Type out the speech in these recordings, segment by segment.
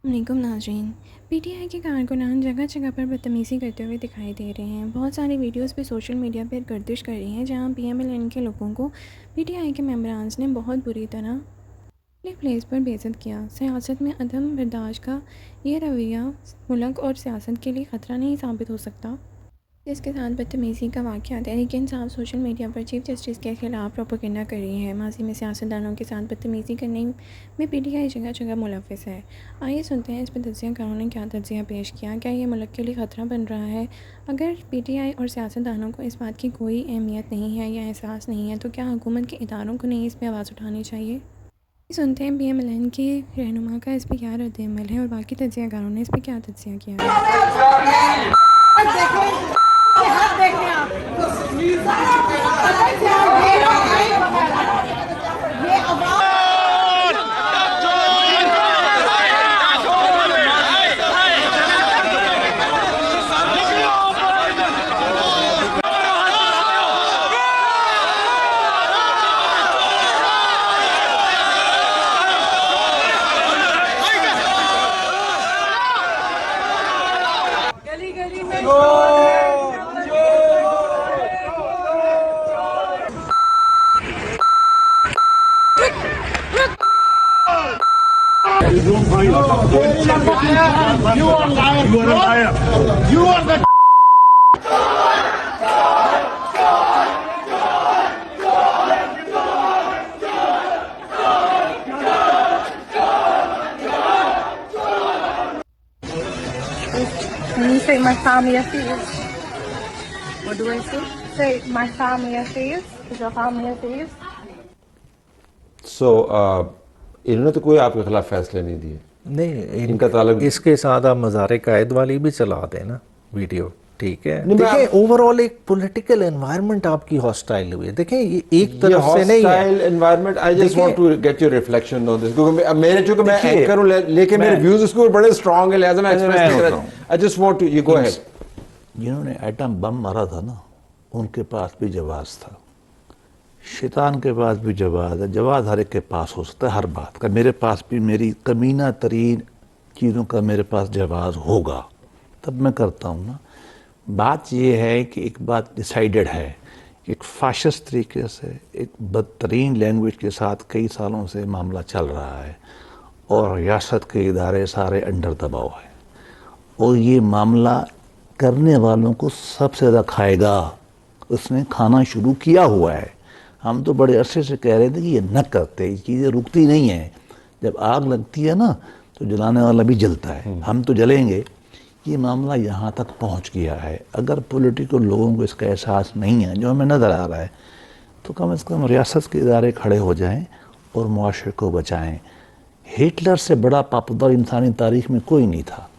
वालेकुम नाज़रीन। पीटीआई के कारकुनान जगह जगह पर बदतमीज़ी करते हुए दिखाई दे रहे हैं। बहुत सारी वीडियोस भी सोशल मीडिया पर गर्दिश कर रही हैं जहां पीएमएलएन के लोगों को पीटीआई के मेंबरान्स ने बहुत बुरी तरह पब्लिक प्लेस पर बेइज्जत किया। सियासत में अदम बर्दाश्त का ये रवैया मुल्क और सियासत के लिए ख़तरा नहीं साबित हो सकता। जिसके साथ बदतमीज़ी का वाक़या तहरीक इंसाफ सोशल मीडिया पर चीफ जस्टिस के खिलाफ प्रोपेगेंडा कर रही है। माजी में सियासतदानों के साथ बदतमीज़ी करने में पीटीआई जगह जगह मुलव्विस है। आइए सुनते हैं इस पर तज्ज़ियाकारों ने क्या तज्ज़िया पेश किया। क्या ये मुल्क के लिए ख़तरा बन रहा है? अगर पीटीआई और सियासतदानों को इस बात की कोई अहमियत नहीं है या एहसास नहीं है तो क्या हुकूमत के इदारों को नहीं इस पर आवाज़ उठानी चाहिए? सुनते हैं पीएमएलएन के रहनुमा का इस पर क्या रद्द-ए-अमल है और बाकी तज्ज़ियाकारों ने इस पर क्या तज्ज़िया किया है। गली गली में You don't find you are liar. You are liar. You are a liar. You are the Can you say my family are thieves? What do I say? Say my family are thieves. Is your family are thieves? सो इन्होंने तो कोई आपके खिलाफ फैसले नहीं दिए। नहीं इनका ताल्लुक इसके साथ आप मज़ार कायद वाली भी चला देना वीडियो, ठीक है। नहीं, देखिए ओवरऑल एक पॉलिटिकल एनवायरनमेंट आपकी हॉस्टाइल हुई है। देखिए ये एक तरफ से नहीं है hostile environment. I just want to get your reflection on this क्योंकि मेरे चूंकि मैं एंकर हूं लेकिन मेरे व्यूज उसके ऊपर बड़े स्ट्रांग है, लिहाजा मैं एक्सप्रेस नहीं कर रहा। I just want to you go ahead. जिन्होंने एटम बम मारा था ना, उनके पास भी जवाब था। शैतान के पास भी जवाब है। जवाब हर एक के पास हो सकता है हर बात का। मेरे पास भी मेरी कमीना तरीन चीज़ों का मेरे पास जवाब होगा, तब मैं करता हूँ ना। बात यह है कि एक बात डिसाइडेड है कि एक फाशिस्ट तरीके से एक बदतरीन लैंग्वेज के साथ कई सालों से मामला चल रहा है और रियासत के इदारे सारे अंडर दबाव है और ये मामला करने वालों को सबसे ज़्यादा खाएगा। उसने खाना शुरू किया हुआ है। हम तो बड़े अरसे से कह रहे थे कि ये न करते, ये चीज़ें रुकती नहीं हैं। जब आग लगती है ना तो जलाने वाला भी जलता है, हम तो जलेंगे। ये मामला यहाँ तक पहुँच गया है। अगर पॉलिटिकल लोगों को इसका एहसास नहीं है, जो हमें नज़र आ रहा है, तो कम से कम रियासत के इदारे खड़े हो जाएं और मुआशरे को बचाएं। हिटलर से बड़ा पॉपुलर इंसानी तारीख में कोई नहीं था,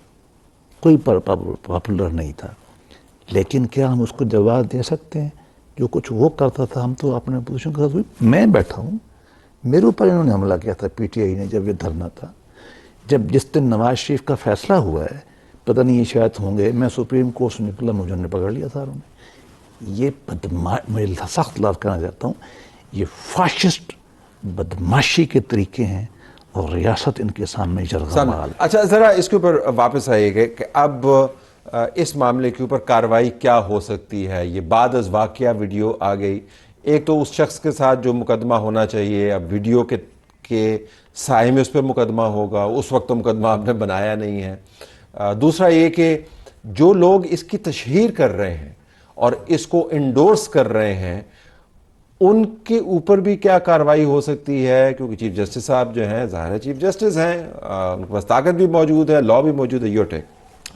कोई पॉपुलर नहीं था। लेकिन क्या हम उसको जवाब दे सकते हैं? जो कुछ वो करता था हम तो अपने पोजीशन के साथ। मैं बैठा हूँ, मेरे ऊपर इन्होंने हमला किया था पीटीआई ने जब ये धरना था। जब जिस दिन नवाज शरीफ का फैसला हुआ है, पता नहीं ये शायद होंगे, मैं सुप्रीम कोर्ट से निकला, मुझे उन्होंने पकड़ लिया सारों ने। ये मैं सख्त लफ्ज़ कहना चाहता हूँ, ये फाशिस्ट बदमाशी के तरीके हैं और रियासत इनके सामने जरगा। अच्छा ज़रा इसके ऊपर वापस आइएगा कि अब इस मामले के ऊपर कार्रवाई क्या हो सकती है। ये बाद अज़ वाक़या वीडियो आ गई। एक तो उस शख्स के साथ जो मुकदमा होना चाहिए, अब वीडियो के साए में उस पर मुकदमा होगा, उस वक्त तो मुकदमा आपने बनाया नहीं है। दूसरा ये कि जो लोग इसकी तशहीर कर रहे हैं और इसको इंडोर्स कर रहे हैं, उनके ऊपर भी क्या कार्रवाई हो सकती है? क्योंकि चीफ जस्टिस साहब जो हैं, ज़ाहिर है चीफ जस्टिस हैं, उनके पास ताकत भी मौजूद है, लॉ भी मौजूद है। Your take.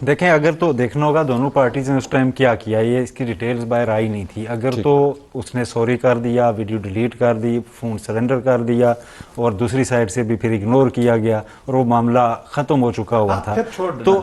देखें, अगर तो देखना होगा दोनों पार्टीज ने उस टाइम क्या किया, ये इसकी डिटेल्स बाहर आई नहीं थी। अगर तो उसने सॉरी कर दिया, वीडियो डिलीट कर दी, फ़ोन सरेंडर कर दिया और दूसरी साइड से भी फिर इग्नोर किया गया और वो मामला ख़त्म हो चुका हुआ था, तो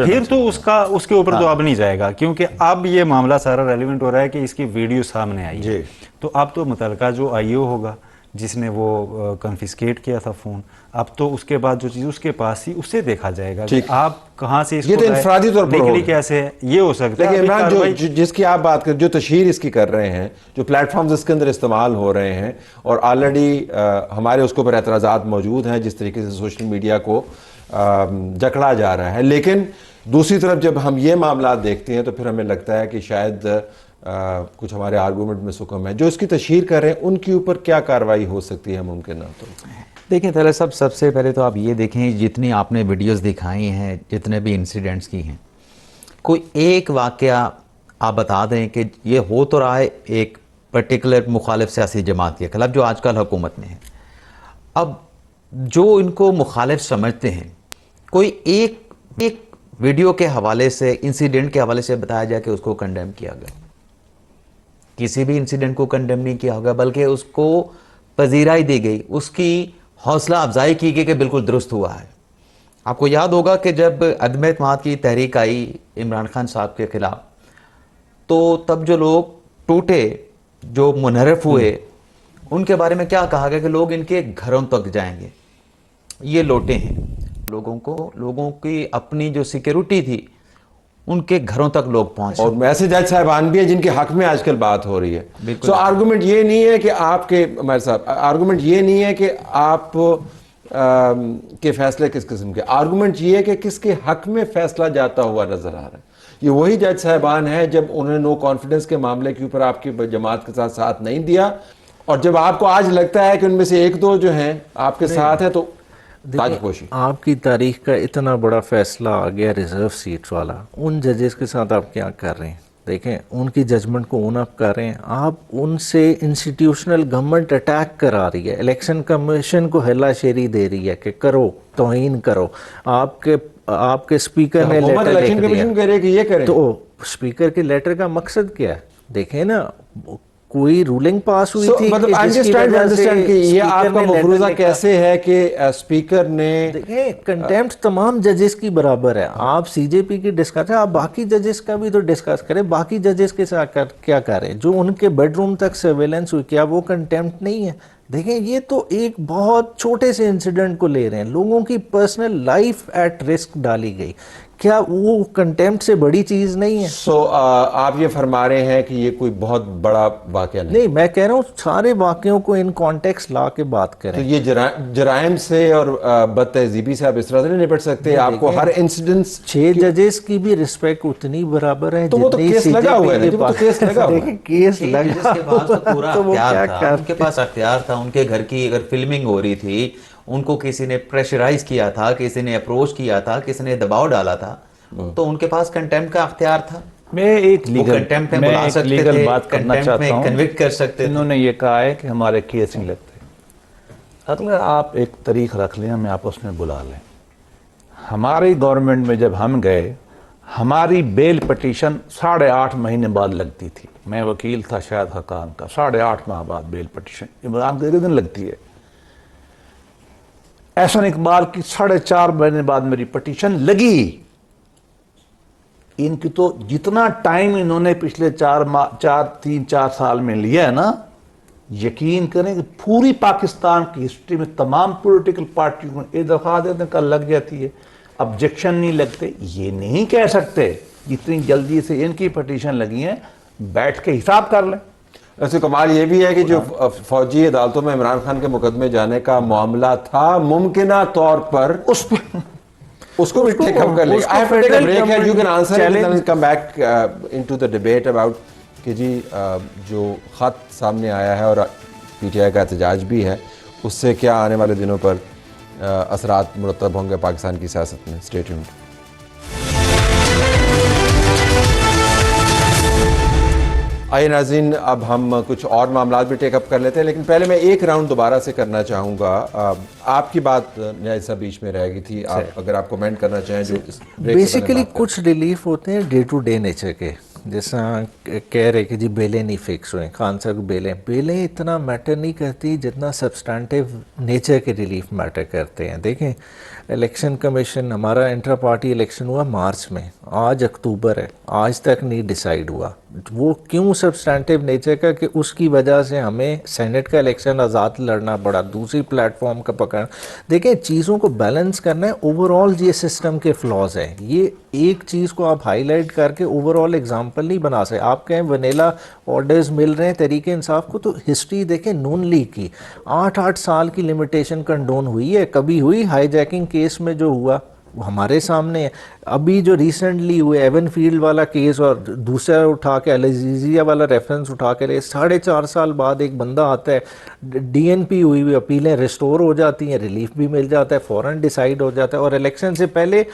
फिर तो उसके ऊपर तो अब नहीं जाएगा, क्योंकि अब ये मामला सारा रेलिवेंट हो रहा है कि इसकी वीडियो सामने आई है। तो अब तो मुतलका जो आईओ होगा जिसने वो कन्फिस्केट किया था फ़ोन। अब तो उसके बाद जो चीज़ उसके पास थी उससे देखा जाएगा कि आप कहाँ से ये तो इंफरादी तौर पर निकली, होगा। कैसे है, ये हो सकता है। देखिए इमरान, कार्रवाई- जिसकी आप बात कर, जो तशहीर इसकी कर रहे हैं, जो प्लेटफॉर्म्स इसके अंदर इस्तेमाल हो रहे हैं, और ऑलरेडी हमारे उसके ऊपर एतराज़ात मौजूद हैं जिस तरीके से सोशल मीडिया को जकड़ा जा रहा है। लेकिन दूसरी तरफ जब हम ये मामला देखते हैं तो फिर हमें लगता है कि शायद कुछ हमारे आर्गूमेंट में सुकम है। जो इसकी तशहीर कर रहे हैं उनके ऊपर क्या कार्रवाई हो सकती है मुमकिन ना? तो देखिए तले साहब, सबसे पहले तो आप ये देखें, जितनी आपने वीडियोस दिखाई हैं, जितने भी इंसिडेंट्स की हैं, कोई एक वाकया आप बता दें कि ये हो तो रहा है एक पर्टिकुलर मुखालिफ सियासी जमात के खिलाफ जो आजकल हुकूमत में है। अब जो इनको मुखालिफ समझते हैं, कोई एक वीडियो के हवाले से, इंसिडेंट के हवाले से बताया जाए कि उसको कंडेम किया गया। किसी भी इंसिडेंट को कंडेम नहीं किया होगा, बल्कि उसको पजीराई दी गई, उसकी हौसला अफजाई की गई कि बिल्कुल दुरुस्त हुआ है। आपको याद होगा कि जब अदम एतमाद की तहरीक आई इमरान खान साहब के खिलाफ, तो तब जो लोग टूटे, जो मुनहरफ हुए, उनके बारे में क्या कहा गया कि लोग इनके घरों तक जाएंगे, ये लोटे हैं। लोगों की अपनी जो सिक्योरिटी थी, उनके घरों तक लोग पहुंचे। और ऐसे जज साहबान भी हैं जिनके हक में आजकल बात हो रही है। सो आर्गुमेंट ये नहीं है कि आपके, हमारे साहब, आर्गुमेंट ये नहीं है कि आप के फैसले किस किस्म के, आर्गुमेंट ये है कि किसके हक में फैसला जाता हुआ नजर आ रहा है। ये वही जज साहबान है जब उन्होंने नो कॉन्फिडेंस के मामले के ऊपर आपकी जमात के साथ नहीं दिया, और जब आपको आज लगता है कि उनमें से एक दो जो हैं आपके साथ है, तो आपकी तारीख का इतना बड़ा फैसला आ गया रिजर्व सीट वाला, उन जजेस के साथ आप क्या कर रहे हैं? देखें, उनकी जजमेंट को ओन अप कर रहे हैं आप, उनसे इंस्टीट्यूशनल गवर्नमेंट अटैक करा रही है, इलेक्शन कमीशन को हल्लाशेरी दे रही है कि करो, तौहीन करो। आपके स्पीकर ने लेटर लिख दिया, तो स्पीकर के लेटर का मकसद क्या है? देखें ना, कोई रूलिंग पास हुई थी, मतलब अंडरस्टैंड कि ये आपका मफरूजा कैसे है कि स्पीकर ने, देखिए कंटेम्प्ट तमाम जजेस की बराबर है। आप सीजेपी की डिस्कस है, आप बाकी जजेस का भी तो डिस्कस करें। बाकी जजेस के साथ क्या करें? जो उनके बेडरूम तक सर्वेलेंस हुई, क्या वो कंटेम्प्ट नहीं है? देखें, ये तो एक बहुत छोटे से इंसिडेंट को ले रहे हैं, लोगों की पर्सनल लाइफ एट रिस्क डाली गई, क्या वो कंटेम्प्ट से बड़ी चीज नहीं है? आप ये फरमा रहे हैं कि ये कोई बहुत बड़ा वाकया नहीं? मैं कह रहा हूँ सारे वाकयों को इन कॉन्टेक्स्ट ला के बात करें। तो ये जराइम से और बदतहजीबी से आप इस तरह से नहीं निपट सकते। आपको हर इंसिडेंट, 6 जजेस की भी रिस्पेक्ट उतनी बराबर है, तो वो तो केस लगा हुआ है, तो केस लगा हुआ है, केस लगा, जिसके पास तो पूरा अख्तियार था, उनके पास अख्तियार था। उनके घर की अगर फिल्मिंग हो रही थी, उनको किसी ने प्रेशराइज किया था, किसी ने अप्रोच किया था, किसी ने दबाव डाला था, तो उनके पास कंटेम्प्ट का अख्तियार था। मैं एक लीगल बात करना चाहता हूँ, कन्विक्ट कर सकते। इन्होंने ये कहा है कि हमारे केस नहीं लगते। अगर आप एक तारीख रख लें, हमें आपस में बुला लें। हमारी गवर्नमेंट में जब हम गए, हमारी बेल पटिशन 8.5 महीने बाद लगती थी। मैं वकील था शायद हकाम का, 8.5 माह बाद बेल पटिशन। इमरान के दिन लगती है। एहसन इकबाल की 4.5 महीने बाद मेरी पटिशन लगी। इनकी तो जितना टाइम इन्होंने पिछले 3-4 साल में लिया है ना, यकीन करें कि पूरी पाकिस्तान की हिस्ट्री में तमाम पॉलिटिकल पार्टियों को एक दफा देते कल लग जाती है, ऑब्जेक्शन नहीं लगते। ये नहीं कह सकते जितनी जल्दी से इनकी पटिशन लगी है, बैठ के हिसाब कर लें। ऐसे कमाल ये भी है कि जो फौजी अदालतों में इमरान खान के मुकदमे जाने का मामला था, मुमकिना तौर पर उसको भी टेक अप कर लेंगे। I have to take a break here, you can answer it and then come back into the debate about कि जी जो खत सामने आया है और पीटीआई का एहतजाज भी है, उससे क्या आने वाले दिनों पर असरात मुरतब होंगे पाकिस्तान की सियासत में। Stay tuned. आइए नाज़रीन, अब हम कुछ और मामला भी टेकअप कर लेते हैं, लेकिन पहले मैं एक राउंड दोबारा से करना चाहूँगा। आपकी बात न्याज़ साहब बीच में रह गई थी, आप अगर आप कमेंट करना चाहें जो बेसिकली कुछ रिलीफ होते हैं डे टू डे नेचर के, जैसा कह रहे कि जी बेलें नहीं फिक्स हुए, खान साहब बेलें इतना मैटर नहीं करती जितना सब्सटैंटिव नेचर के रिलीफ मैटर करते हैं। देखें, इलेक्शन कमीशन, हमारा इंट्रा पार्टी इलेक्शन हुआ मार्च में, आज अक्टूबर है, आज तक नहीं डिसाइड हुआ। वो क्यों सब्सटैंटिव नेचर का कि उसकी वजह से हमें सेनेट का इलेक्शन आज़ाद लड़ना पड़ा, दूसरी प्लेटफॉर्म का पकड़। देखें, चीज़ों को बैलेंस करना है। ओवरऑल ये सिस्टम के फ्लॉज हैं, ये एक चीज़ को आप हाईलाइट करके ओवरऑल एग्जांपल नहीं बना सकते। आप कहें वनीला ऑर्डर्स मिल रहे हैं तरीके इंसाफ को, तो हिस्ट्री देखें नून लीग की 8-8 साल की लिमिटेशन कंडोन हुई है। कभी हुई हाईजैकिंग केस में जो हुआ वो हमारे सामने है। अभी जो रिसेंटली हुए एवन फील्ड वाला केस और दूसरा उठा के अल-अज़ीज़िया वाला रेफरेंस उठा के 4.5 साल बाद एक बंदा आता है, डीएनपी हुई हुई अपीलें रिस्टोर हो जाती हैं, रिलीफ भी मिल जाता है, फ़ौरन डिसाइड हो जाता है, और इलेक्शन से पहले